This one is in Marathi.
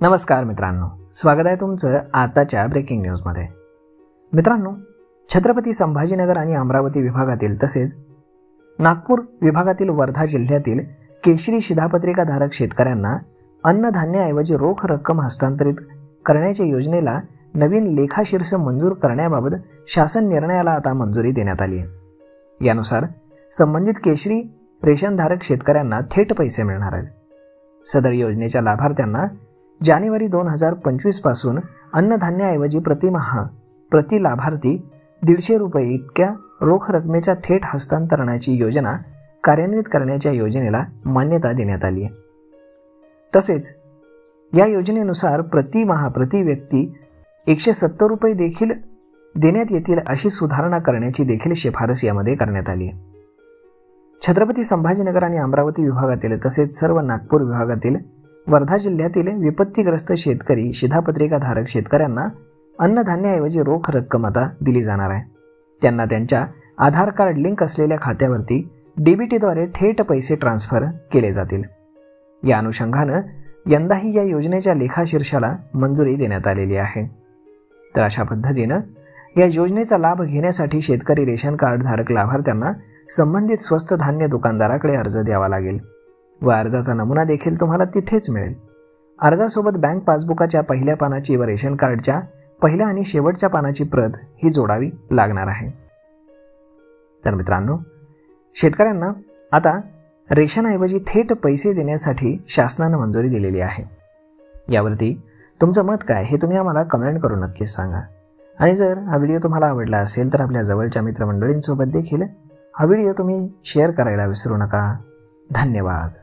नमस्कार मित्रांनो, स्वागत आहे तुमचं आताच्या ब्रेकिंग न्यूजमध्ये। मित्रांनो, छत्रपती संभाजीनगर आणि अमरावती विभागातील तसेच नागपूर विभागातील वर्धा जिल्ह्यातील केशरी शिधापत्रिकाधारक शेतकऱ्यांना अन्नधान्याऐवजी रोख रक्कम हस्तांतरित करण्याच्या योजनेला नवीन लेखाशीर्ष मंजूर करण्याबाबत शासन निर्णयाला आता मंजुरी देण्यात आली आहे। यानुसार संबंधित केशरी रेशनधारक शेतकऱ्यांना थेट पैसे मिळणार आहेत। सदर योजनेच्या लाभार्थ्यांना जानेवारी 2025 पासून अन्नधान्याऐवजी प्रति लाभार्थी 150 रुपये इतक्या रोख रकमेच्या थेट हस्तांतरणाची योजना कार्यान्वित करण्याच्या योजनेला मान्यता देण्यात आली आहे। तसेच या योजनेनुसार प्रति व्यक्ती 170 रुपये देखील देण्यात येतील अशी सुधारणा करण्याची देखील शिफारस यामध्ये करण्यात आली आहे। छत्रपती संभाजीनगर आणि अमरावती विभागातील तसेच सर्व नागपूर विभागातील वर्धा जिल्ह्यातील विपत्तीग्रस्त शेतकरी शिधापत्रिकाधारक शेतकऱ्यांना अन्नधान्याऐवजी रोख रक्कम आता दिली जाणार आहे। त्यांना त्यांच्या आधार कार्ड लिंक असलेल्या खात्यावरती डीबीटीद्वारे थेट पैसे ट्रान्सफर केले जातील। या अनुषंगाने यंदाही या योजनेच्या लेखाशीर्षाला मंजुरी देण्यात आलेली आहे। तर अशा पद्धतीने या योजनेचा लाभ घेण्यासाठी शेतकरी रेशन कार्ड धारक लाभार्थ्यांना संबंधित स्वस्त धान्य दुकानदाराकडे अर्ज द्यावा लागेल व अर्जाचा नमुना देखील तुम्हाला तिथेच मिळेल। अर्जासोबत बँक पासबुकाच्या पहिल्या पानाची व रेशन कार्डच्या पहिल्या आणि शेवटच्या पानाची प्रत ही जोडावी लागणार आहे। तर मित्रांनो, शेतकऱ्यांना आता रेशनऐवजी थेट पैसे देण्यासाठी शासनाने मंजुरी दिलेली आहे। यावरती तुमचं मत काय हे तुम्ही आम्हाला कमेंट करून नक्कीच सांगा। आणि जर हा व्हिडिओ तुम्हाला आवडला असेल तर आपल्या जवळच्या मित्रमंडळींसोबत देखील हा व्हिडिओ तुम्ही शेअर करायला विसरू नका। धन्यवाद।